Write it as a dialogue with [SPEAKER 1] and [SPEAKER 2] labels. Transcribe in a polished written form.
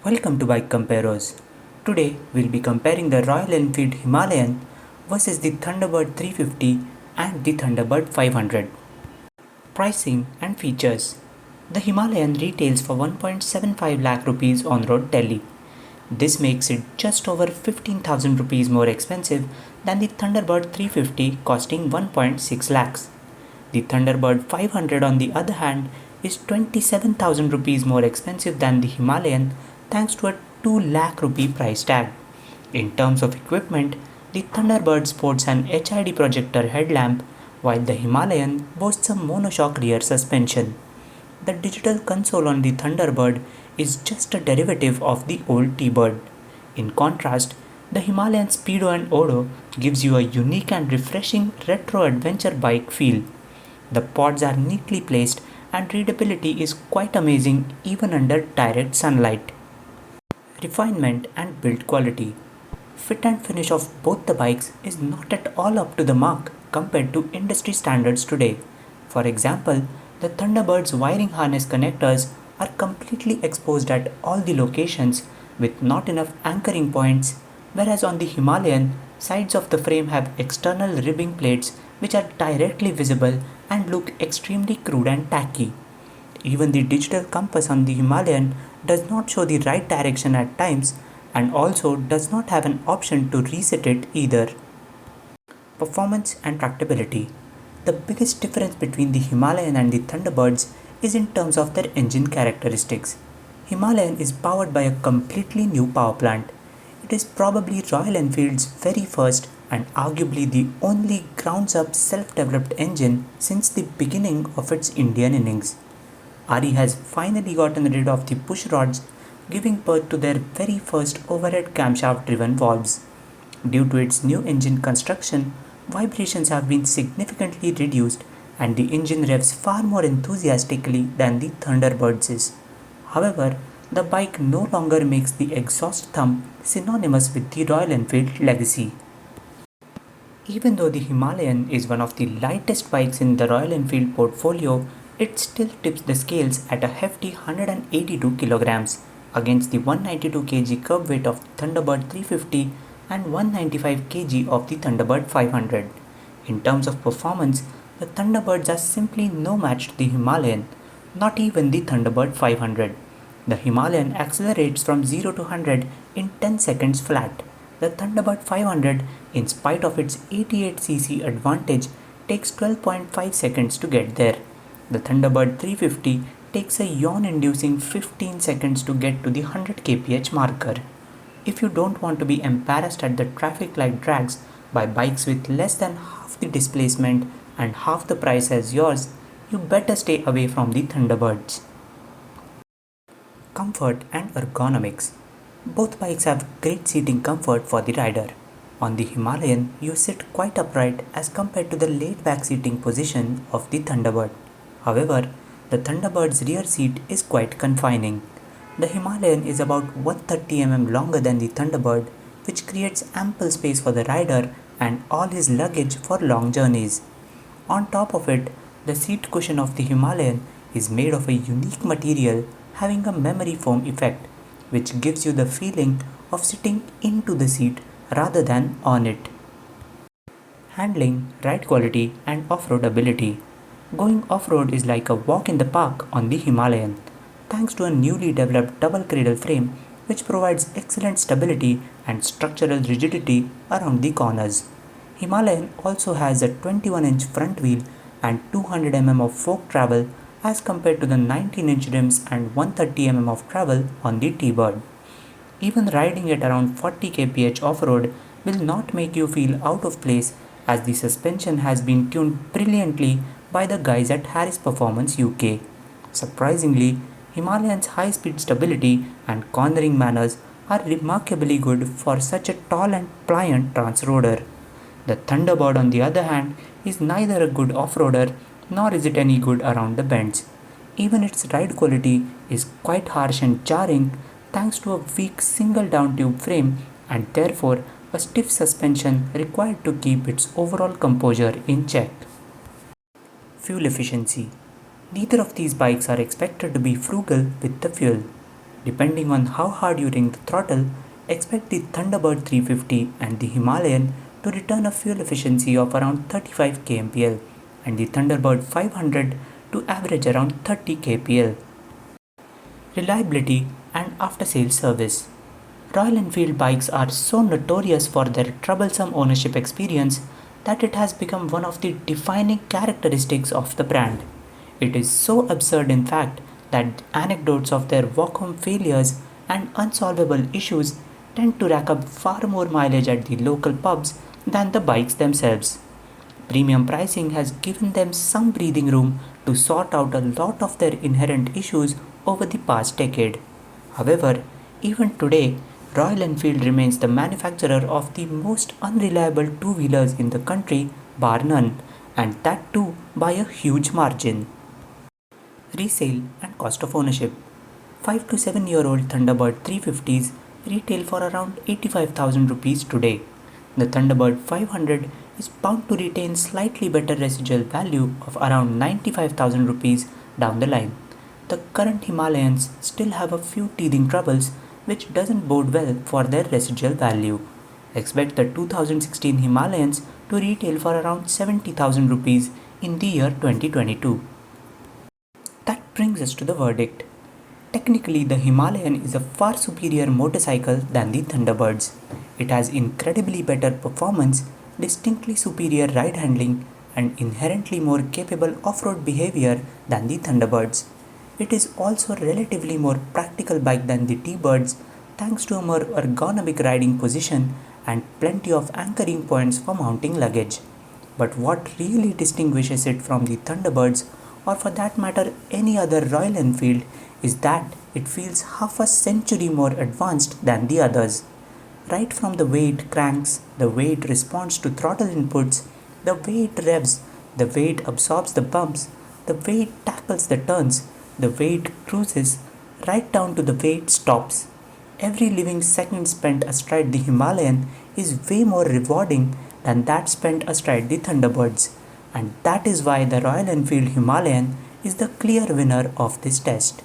[SPEAKER 1] Welcome to Bike Comparers. Today we'll be comparing the Royal Enfield Himalayan versus the Thunderbird 350 and the Thunderbird 500. Pricing and features. The Himalayan retails for 1.75 lakh rupees on road Delhi. This makes it just over 15,000 rupees more expensive than the Thunderbird 350 costing 1.6 lakhs. The Thunderbird 500 on the other hand is 27,000 rupees more expensive than the Himalayan thanks to a 2 lakh rupee price tag. In terms of equipment, the Thunderbird sports an HID projector headlamp while the Himalayan boasts a monoshock rear suspension. The digital console on the Thunderbird is just a derivative of the old T-Bird. In contrast, the Himalayan Speedo and Odo gives you a unique and refreshing retro adventure bike feel. The pods are neatly placed and readability is quite amazing even under direct sunlight. Refinement and build quality. Fit and finish of both the bikes is not at all up to the mark compared to industry standards today. For example, the Thunderbird's wiring harness connectors are completely exposed at all the locations with not enough anchoring points, whereas on the Himalayan, sides of the frame have external ribbing plates which are directly visible and look extremely crude and tacky. Even the digital compass on the Himalayan does not show the right direction at times and also does not have an option to reset it either. Performance and tractability. The biggest difference between the Himalayan and the Thunderbirds is in terms of their engine characteristics. Himalayan is powered by a completely new power plant. It is probably Royal Enfield's very first and arguably the only grounds-up self-developed engine since the beginning of its Indian innings. RE has finally gotten rid of the push rods, giving birth to their very first overhead camshaft-driven valves. Due to its new engine construction, vibrations have been significantly reduced and the engine revs far more enthusiastically than the Thunderbird's is. However, the bike no longer makes the exhaust thump synonymous with the Royal Enfield legacy. Even though the Himalayan is one of the lightest bikes in the Royal Enfield portfolio, it still tips the scales at a hefty 182 kilograms against the 192 kg curb weight of the Thunderbird 350 and 195 kg of the Thunderbird 500. In terms of performance, the Thunderbirds are simply no match to the Himalayan, not even the Thunderbird 500. The Himalayan accelerates from 0 to 100 in 10 seconds flat. The Thunderbird 500, in spite of its 88cc advantage, takes 12.5 seconds to get there. The Thunderbird 350 takes a yawn-inducing 15 seconds to get to the 100 kph marker. If you don't want to be embarrassed at the traffic light drags by bikes with less than half the displacement and half the price as yours, you better stay away from the Thunderbirds. Comfort and ergonomics. Both bikes have great seating comfort for the rider. On the Himalayan, you sit quite upright as compared to the laid-back seating position of the Thunderbird. However, the Thunderbird's rear seat is quite confining. The Himalayan is about 130 mm longer than the Thunderbird, which creates ample space for the rider and all his luggage for long journeys. On top of it, the seat cushion of the Himalayan is made of a unique material having a memory foam effect, which gives you the feeling of sitting into the seat rather than on it. Handling, ride quality and off-road ability. Going off-road is like a walk in the park on the Himalayan, thanks to a newly developed double cradle frame which provides excellent stability and structural rigidity around the corners. Himalayan also has a 21-inch front wheel and 200 mm of fork travel as compared to the 19-inch rims and 130 mm of travel on the T-Bird. Even riding at around 40 kph off-road will not make you feel out of place as the suspension has been tuned brilliantly by the guys at Harris Performance UK. Surprisingly, Himalayan's high-speed stability and cornering manners are remarkably good for such a tall and pliant transroader. The Thunderbird on the other hand is neither a good off-roader nor is it any good around the bends. Even its ride quality is quite harsh and jarring thanks to a weak single down tube frame and therefore a stiff suspension required to keep its overall composure in check. Fuel efficiency. Neither of these bikes are expected to be frugal with the fuel. Depending on how hard you ring the throttle, expect the Thunderbird 350 and the Himalayan to return a fuel efficiency of around 35 kmpl and the Thunderbird 500 to average around 30 kpl. Reliability and after-sales service. Royal Enfield bikes are so notorious for their troublesome ownership experience that it has become one of the defining characteristics of the brand. It is so absurd, in fact, that anecdotes of their walk-home failures and unsolvable issues tend to rack up far more mileage at the local pubs than the bikes themselves. Premium pricing has given them some breathing room to sort out a lot of their inherent issues over the past decade. However, even today, Royal Enfield remains the manufacturer of the most unreliable two-wheelers in the country, bar none, and that too by a huge margin. Resale and cost of ownership. 5 to 7-year-old Thunderbird 350s retail for around 85,000 rupees today. The Thunderbird 500 is bound to retain slightly better residual value of around 95,000 rupees down the line. The current Himalayans still have a few teething troubles, which doesn't bode well for their residual value. Expect the 2016 Himalayans to retail for around 70,000 rupees in the year 2022. That brings us to the verdict. Technically, the Himalayan is a far superior motorcycle than the Thunderbirds. It has incredibly better performance, distinctly superior ride handling, and inherently more capable off-road behavior than the Thunderbirds. It is also a relatively more practical bike than the T-Birds thanks to a more ergonomic riding position and plenty of anchoring points for mounting luggage. But what really distinguishes it from the Thunderbirds, or for that matter any other Royal Enfield, is that it feels half a century more advanced than the others. Right from the way it cranks, the way it responds to throttle inputs, the way it revs, the way it absorbs the bumps, the way it tackles the turns, the way it cruises, right down to the way it stops. Every living second spent astride the Himalayan is way more rewarding than that spent astride the Thunderbirds, and that is why the Royal Enfield Himalayan is the clear winner of this test.